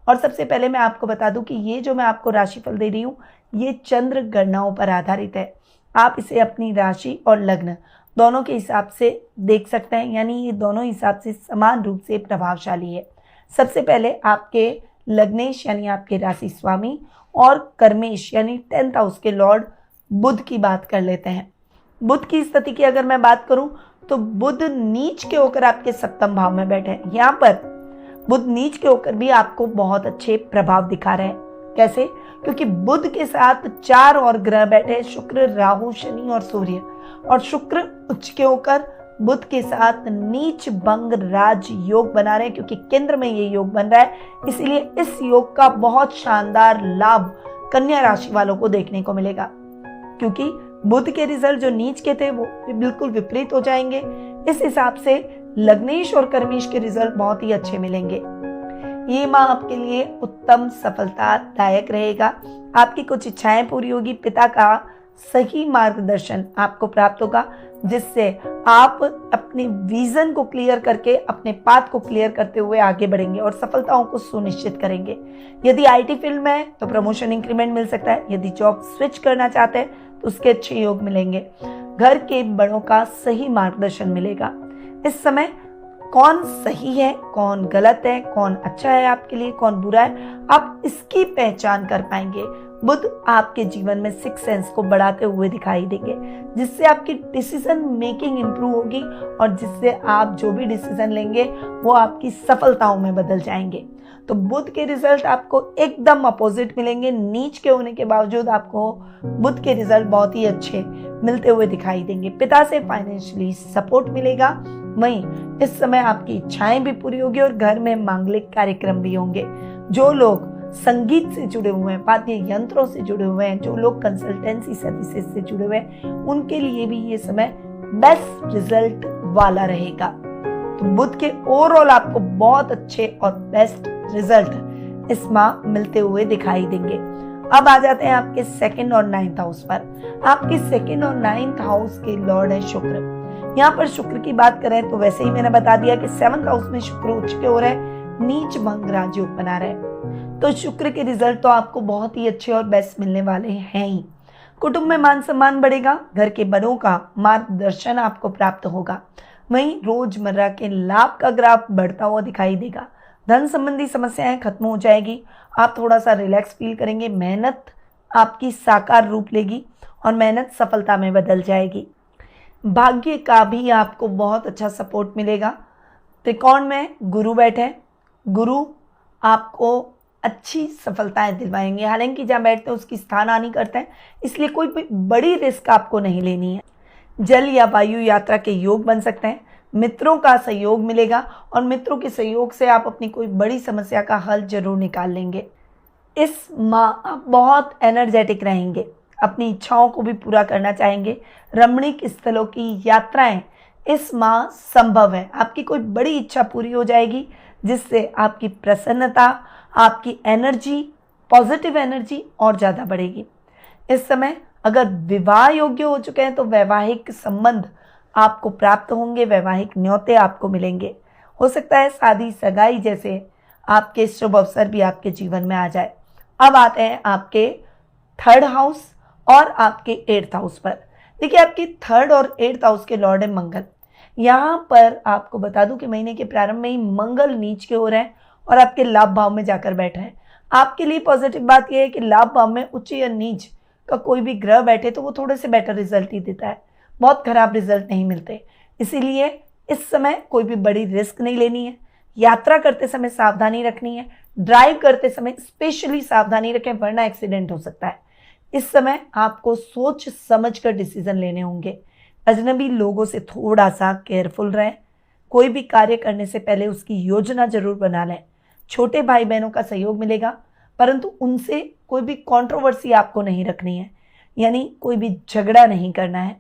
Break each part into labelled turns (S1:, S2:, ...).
S1: और सबसे पहले मैं आपको बता दूं कि ये जो मैं आपको राशिफल दे रही हूँ ये चंद्र गणनाओं पर आधारित है। आप इसे अपनी राशि और लग्न दोनों के हिसाब से देख सकते हैं, यानी ये दोनों हिसाब से समान रूप से प्रभावशाली है। सबसे पहले आपके लग्नेश यानी आपके राशि स्वामी और कर्मेश यानी 10th हाउस के लॉर्ड बुध की बात कर लेते हैं। बुध की स्थिति की अगर मैं बात करूं तो बुध नीच के होकर आपके 7th भाव में बैठे हैं। यहाँ पर बुध नीच के होकर भी आपको बहुत अच्छे प्रभाव दिखा रहे हैं। कैसे? क्योंकि बुध के साथ 4 और ग्रह बैठे हैं, शुक्र, राहु, शनि और सूर्य। और शुक्र उच्च के होकर बुध के साथ नीच भंग राज योग बना रहे हैं, क्योंकि केंद्र में ये योग बन रहा है। इसलिए इस योग का बहुत शानदार लाभ कन्या राशि वालों को देखने को मिलेगा, क्योंकि बुध के रिजल्ट जो नीच के थे वो बिल्कुल विपरीत हो जाएंगे। इस हिसाब से लग्नेश और कर्मेश के रिजल्ट बहुत ही अच्छे मिलेंगे। ये माह आपके लिए उत्तम सफलतादायक रहेगा। आपकी कुछ इच्छाएं पूरी होगी, पिता का सही मार्गदर्शन आपको प्राप्त होगा, जिससे आप अपने विजन को क्लियर करके अपने पाथ को क्लियर करते हुए आगे बढ़ेंगे और सफलताओं को सुनिश्चित करेंगे। यदि आईटी फील्ड में है तो प्रमोशन इंक्रीमेंट मिल सकता है। यदि जॉब स्विच करना चाहते हैं तो उसके अच्छे योग मिलेंगे। घर के बड़ों का सही मार्गदर्शन मिलेगा। इस समय कौन सही है, कौन गलत है, कौन अच्छा है आपके लिए, कौन बुरा है, आप इसकी पहचान कर पाएंगे। बुध आपके जीवन में 6th सेंस को बढ़ाते हुए दिखाई देंगे, जिससे आपकी डिसीजन मेकिंग इंप्रूव होगी और जिससे आप जो भी डिसीजन लेंगे वो आपकी सफलताओं में बदल जाएंगे। तो बुध के रिजल्ट आपको एकदम अपोजिट मिलेंगे। नीच के होने के बावजूद आपको बुध के रिजल्ट बहुत ही अच्छे मिलते हुए दिखाई देंगे। पिता से फाइनेंशियली सपोर्ट मिलेगा। वहीं इस समय आपकी इच्छाएं भी पूरी होगी और घर में मांगलिक कार्यक्रम भी होंगे। जो लोग संगीत से जुड़े हुए हैं, वाद्य यंत्रों से जुड़े हुए हैं, जो लोग कंसल्टेंसी सर्विसेज से जुड़े हुए हैं, उनके लिए भी ये समय बेस्ट रिजल्ट वाला रहेगा। तो बुध के ओवरऑल आपको बहुत अच्छे और बेस्ट रिजल्ट इस माह मिलते हुए दिखाई देंगे। अब आ जाते हैं आपके 2nd और 9th हाउस पर। आपके 2nd और 9th हाउस के लॉर्ड है शुक्र। यहाँ पर शुक्र की बात करें तो वैसे ही मैंने बता दिया कि 7th हाउस में शुक्र उच्च के हो रहे हैं, नीच भंग राजयोग बना रहे हैं। तो शुक्र के रिजल्ट तो आपको बहुत ही अच्छे और बेस्ट मिलने वाले हैं ही। कुटुंब में मान सम्मान बढ़ेगा। घर के बड़ों का मार्गदर्शन आपको प्राप्त होगा। वहीं रोजमर्रा के लाभ का ग्राफ बढ़ता हुआ दिखाई देगा। धन संबंधी समस्याएं खत्म हो जाएगी। आप थोड़ा सा रिलैक्स फील करेंगे। मेहनत आपकी साकार रूप लेगी और मेहनत सफलता में बदल जाएगी। भाग्य का भी आपको बहुत अच्छा सपोर्ट मिलेगा। त्रिकोण में गुरु बैठे, गुरु आपको अच्छी सफलताएं दिलवाएंगे। हालांकि जहाँ बैठते हैं उसकी स्थान हानि करते हैं, इसलिए कोई बड़ी रिस्क आपको नहीं लेनी है। जल या वायु यात्रा के योग बन सकते हैं। मित्रों का सहयोग मिलेगा और मित्रों के सहयोग से आप अपनी कोई बड़ी समस्या का हल जरूर निकाल लेंगे। इस माह आप बहुत एनर्जेटिक रहेंगे, अपनी इच्छाओं को भी पूरा करना चाहेंगे। रमणीक स्थलों की यात्राएं इस माह संभव है। आपकी कोई बड़ी इच्छा पूरी हो जाएगी, जिससे आपकी प्रसन्नता, आपकी एनर्जी, पॉजिटिव एनर्जी और ज़्यादा बढ़ेगी। इस समय अगर विवाह योग्य हो चुके हैं तो वैवाहिक संबंध आपको प्राप्त होंगे, वैवाहिक न्योते आपको मिलेंगे। हो सकता है शादी सगाई जैसे आपके शुभ अवसर भी आपके जीवन में आ जाए। अब आते हैं आपके 3rd हाउस और आपके 8th हाउस पर। देखिए, आपके 3rd और 8th हाउस के लॉर्ड है मंगल। यहाँ पर आपको बता दूं कि महीने के प्रारंभ में ही मंगल नीच के हो रहे हैं और आपके लाभ भाव में जाकर बैठ रहे हैं। आपके लिए पॉजिटिव बात यह है कि लाभ भाव में उच्च या नीच का कोई भी ग्रह बैठे तो वो थोड़े से बेटर रिजल्ट ही देता है, बहुत खराब रिजल्ट नहीं मिलते। इसीलिए इस समय कोई भी बड़ी रिस्क नहीं लेनी है। यात्रा करते समय सावधानी रखनी है। ड्राइव करते समय स्पेशली सावधानी रखें, वरना एक्सीडेंट हो सकता है। इस समय आपको सोच समझ कर डिसीजन लेने होंगे। अजनबी लोगों से थोड़ा सा केयरफुल रहें। कोई भी कार्य करने से पहले उसकी योजना जरूर बना लें। छोटे भाई बहनों का सहयोग मिलेगा, परंतु उनसे कोई भी कंट्रोवर्सी आपको नहीं रखनी है, यानी कोई भी झगड़ा नहीं करना है।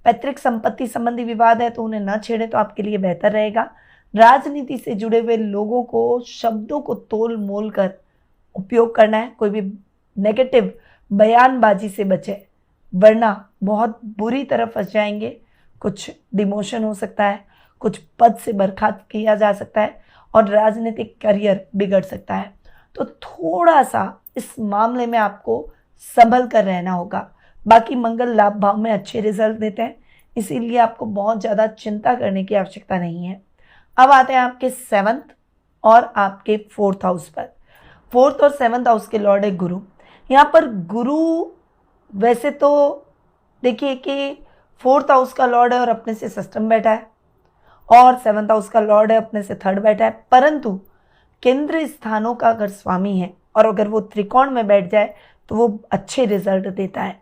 S1: पैतृक संपत्ति संबंधी विवाद है तो उन्हें न छेड़े तो आपके लिए बेहतर रहेगा। राजनीति से जुड़े हुए लोगों को शब्दों को तोल मोल कर उपयोग करना है। कोई भी नेगेटिव बयानबाजी से बचे, वरना बहुत बुरी तरह फंस जाएंगे। कुछ डिमोशन हो सकता है, कुछ पद से बर्खास्त किया जा सकता है और राजनीतिक करियर बिगड़ सकता है। तो थोड़ा सा इस मामले में आपको संभल कर रहना होगा। बाकी मंगल लाभ भाव में अच्छे रिजल्ट देते हैं, इसीलिए आपको बहुत ज़्यादा चिंता करने की आवश्यकता नहीं है। अब आते हैं आपके 7th और आपके 4th हाउस पर। 4th और 7th हाउस के लॉर्ड है गुरु। यहाँ पर गुरु वैसे तो देखिए कि 4th हाउस का लॉर्ड है और अपने से षष्ठम बैठा है, और 7th हाउस का लॉर्ड है अपने से 3rd बैठा है, परंतु केंद्र स्थानों का अगर स्वामी है और अगर वो त्रिकोण में बैठ जाए तो वो अच्छे रिजल्ट देता है।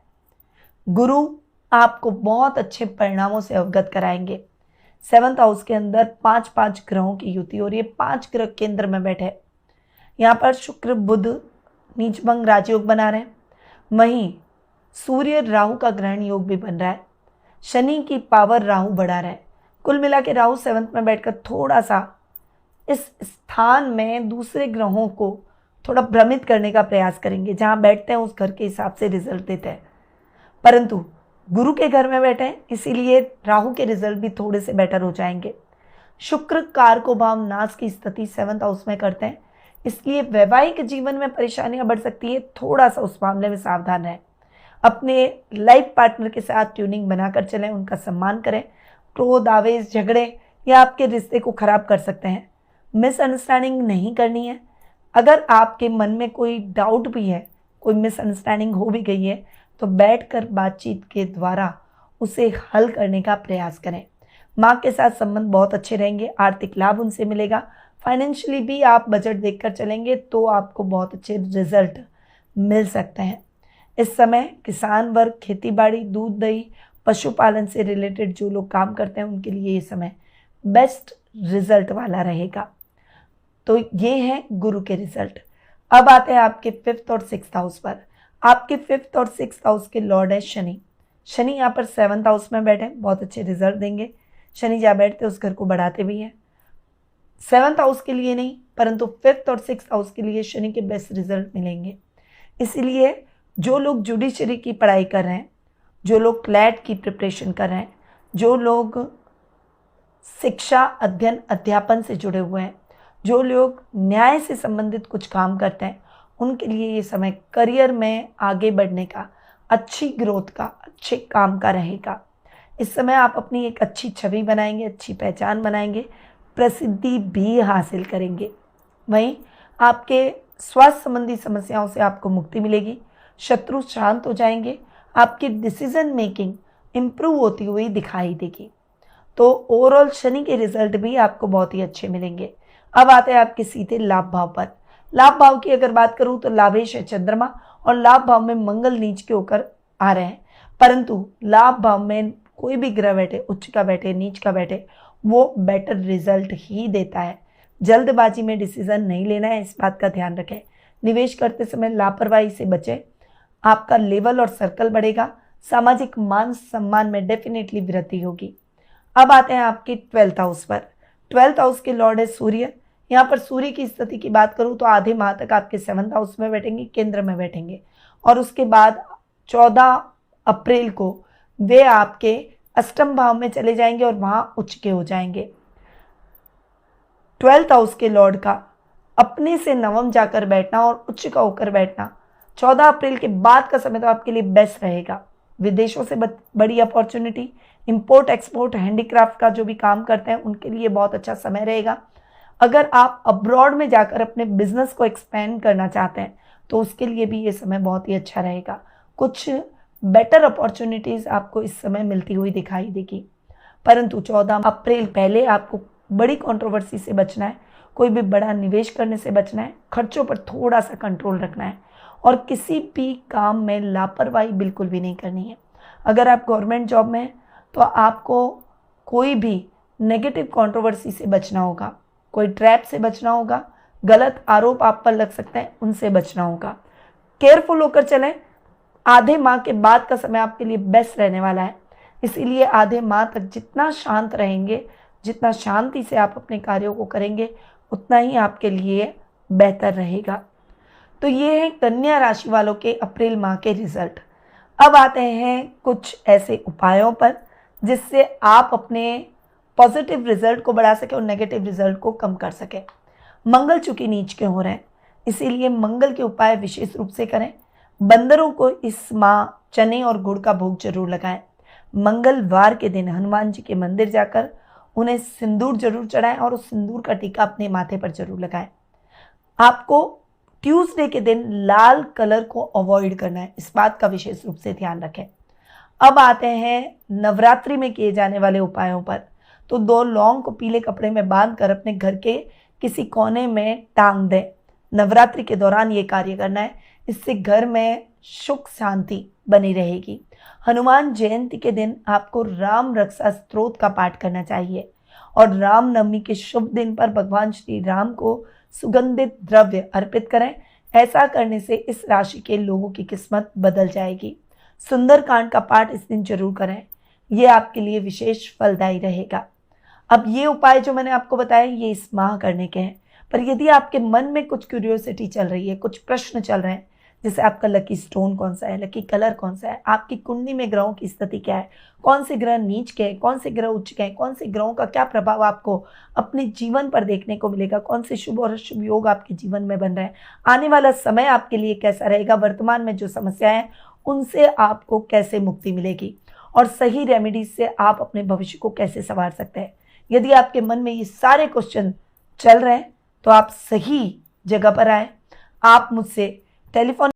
S1: गुरु आपको बहुत अच्छे परिणामों से अवगत कराएंगे। 7th हाउस के अंदर 5 ग्रहों की युति हो रही है, 5 ग्रह केंद्र में बैठे। यहाँ पर शुक्र बुध नीचभंग राजयोग बना रहे हैं, वहीं सूर्य राहु का ग्रहण योग भी बन रहा है। शनि की पावर राहु बढ़ा रहा है। कुल मिला के राहु 7th में बैठकर थोड़ा सा इस स्थान में दूसरे ग्रहों को थोड़ा भ्रमित करने का प्रयास करेंगे। जहाँ बैठते हैं उस घर के हिसाब से रिजल्ट देते हैं, परंतु गुरु के घर में बैठे हैं इसीलिए राहु के रिजल्ट भी थोड़े से बेटर हो जाएंगे। शुक्र कारको भाव नाश की स्थिति 7th हाउस में करते हैं, इसलिए वैवाहिक जीवन में परेशानियां बढ़ सकती है। थोड़ा सा उस मामले में सावधान रहें। अपने लाइफ पार्टनर के साथ ट्यूनिंग बनाकर चलें, उनका सम्मान करें। क्रोध, आवेश, झगड़े या आपके रिश्ते को खराब कर सकते हैं। मिसअंडरस्टैंडिंग नहीं करनी है। अगर आपके मन में कोई डाउट भी है, कोई मिसअंडरस्टैंडिंग हो भी गई है, तो बैठकर बातचीत के द्वारा उसे हल करने का प्रयास करें। माँ के साथ संबंध बहुत अच्छे रहेंगे, आर्थिक लाभ उनसे मिलेगा। फाइनेंशियली भी आप बजट देखकर चलेंगे तो आपको बहुत अच्छे रिजल्ट मिल सकते हैं। इस समय किसान वर्ग, खेती बाड़ी, दूध दही, पशुपालन से रिलेटेड जो लोग काम करते हैं उनके लिए ये समय बेस्ट रिजल्ट वाला रहेगा। तो ये है गुरु के रिजल्ट। अब आते हैं आपके 5th और 6th हाउस पर। आपके 5th और 6th हाउस के लॉर्ड है शनि। शनि यहाँ पर 7th हाउस में बैठे, बहुत अच्छे रिजल्ट देंगे। शनि जहाँ बैठते उस घर को बढ़ाते भी हैं। 7th हाउस के लिए नहीं, परंतु 5th और 6th हाउस के लिए शनि के बेस्ट रिजल्ट मिलेंगे। इसीलिए जो लोग जुडिशरी की पढ़ाई कर रहे हैं, जो लोग क्लैट की प्रिपरेशन कर रहे हैं, जो लोग शिक्षा, अध्ययन, अध्यापन से जुड़े हुए हैं, जो लोग न्याय से संबंधित कुछ काम करते हैं, उनके लिए ये समय करियर में आगे बढ़ने का, अच्छी ग्रोथ का, अच्छे काम का रहेगा। इस समय आप अपनी एक अच्छी छवि बनाएंगे, अच्छी पहचान बनाएंगे, प्रसिद्धि भी हासिल करेंगे। वहीं आपके स्वास्थ्य संबंधी समस्याओं से आपको मुक्ति मिलेगी, शत्रु शांत हो जाएंगे, आपकी डिसीजन मेकिंग इम्प्रूव होती हुई दिखाई देगी। तो ओवरऑल शनि के रिजल्ट भी आपको बहुत ही अच्छे मिलेंगे। अब आते हैं आपके सीधे लाभ भाव पर। लाभ भाव की अगर बात करूं तो लाभेश है चंद्रमा, और लाभ भाव में मंगल नीच के होकर आ रहे हैं, परंतु लाभ भाव में कोई भी ग्रह बैठे, उच्च का बैठे, नीच का बैठे, वो बेटर रिजल्ट ही देता है। जल्दबाजी में डिसीजन नहीं लेना है, इस बात का ध्यान रखें। निवेश करते समय लापरवाही से बचें। आपका लेवल और सर्कल बढ़ेगा, सामाजिक मान सम्मान में डेफिनेटली वृद्धि होगी। अब आते हैं आपके 12th हाउस पर। 12th हाउस के लॉर्ड है सूर्य। यहाँ पर सूर्य की स्थिति की बात करूँ तो आधे माह तक आपके 7th हाउस में बैठेंगे, केंद्र में बैठेंगे, और उसके बाद 14 अप्रैल को वे आपके अष्टम भाव में चले जाएंगे और वहां उच्च के हो जाएंगे। 12th हाउस के लॉर्ड का अपने से नवम जाकर बैठना और उच्च का होकर बैठना 14 अप्रैल के बाद का समय तो आपके लिए बेस्ट रहेगा। विदेशों से बड़ी अपॉर्चुनिटी, इंपोर्ट एक्सपोर्ट, हैंडीक्राफ्ट का जो भी काम करते हैं उनके लिए बहुत अच्छा समय रहेगा। अगर आप अब्रॉड में जाकर अपने बिजनेस को एक्सपेंड करना चाहते हैं तो उसके लिए भी ये समय बहुत ही अच्छा रहेगा। कुछ बेटर अपॉर्चुनिटीज़ आपको इस समय मिलती हुई दिखाई देगी, परंतु 14 अप्रैल पहले आपको बड़ी कंट्रोवर्सी से बचना है, कोई भी बड़ा निवेश करने से बचना है, खर्चों पर थोड़ा सा कंट्रोल रखना है, और किसी भी काम में लापरवाही बिल्कुल भी नहीं करनी है। अगर आप गवर्नमेंट जॉब में हैं तो आपको कोई भी नेगेटिव कंट्रोवर्सी से बचना होगा, कोई ट्रैप से बचना होगा, गलत आरोप आप पर लग सकते हैं, उनसे बचना होगा। केयरफुल होकर चलें। आधे माह के बाद का समय आपके लिए बेस्ट रहने वाला है, इसीलिए आधे माह तक जितना शांत रहेंगे, जितना शांति से आप अपने कार्यों को करेंगे, उतना ही आपके लिए बेहतर रहेगा। तो ये है कन्या राशि वालों के अप्रैल माह के रिजल्ट। अब आते हैं कुछ ऐसे उपायों पर जिससे आप अपने पॉजिटिव रिजल्ट को बढ़ा सकें और नेगेटिव रिजल्ट को कम कर सकें। मंगल चूंकि नीच के हो रहे हैं, इसीलिए मंगल के उपाय विशेष रूप से करें। बंदरों को इस माह चने और गुड़ का भोग जरूर लगाएं। मंगलवार के दिन हनुमान जी के मंदिर जाकर उन्हें सिंदूर जरूर चढ़ाएं और उस सिंदूर का टीका अपने माथे पर जरूर लगाएं। आपको ट्यूसडे के दिन लाल कलर को अवॉइड करना है, इस बात का विशेष रूप से ध्यान रखें। अब आते हैं नवरात्रि में किए जाने वाले उपायों पर। तो 2 लौंग को पीले कपड़े में बांधकर अपने घर के किसी कोने में टांग दें। नवरात्रि के दौरान ये कार्य करना है, इससे घर में सुख शांति बनी रहेगी। हनुमान जयंती के दिन आपको राम रक्षा स्तोत्र का पाठ करना चाहिए और रामनवमी के शुभ दिन पर भगवान श्री राम को सुगंधित द्रव्य अर्पित करें। ऐसा करने से इस राशि के लोगों की किस्मत बदल जाएगी। सुंदरकांड का पाठ इस दिन जरूर करें, यह आपके लिए विशेष फलदायी रहेगा। अब ये उपाय जो मैंने आपको बताया ये इस माह करने के हैं, पर यदि आपके मन में कुछ क्यूरियोसिटी चल रही है, कुछ प्रश्न चल रहे हैं, जैसे आपका लकी स्टोन कौन सा है, लकी कलर कौन सा है, आपकी कुंडली में ग्रहों की स्थिति क्या है, कौन से ग्रह नीच के हैं, कौन से ग्रह उच्च के हैं, कौन से ग्रहों का क्या प्रभाव आपको अपने जीवन पर देखने को मिलेगा, कौन से शुभ और अशुभ योग आपके जीवन में बन रहे हैं, आने वाला समय आपके लिए कैसा रहेगा, वर्तमान में जो समस्याएं हैं उनसे आपको कैसे मुक्ति मिलेगी और सही रेमेडीज से आप अपने भविष्य को कैसे संवार सकते हैं। यदि आपके मन में ये सारे क्वेश्चन चल रहे हैं तो आप सही जगह पर आए। आप मुझसे टेलीफोन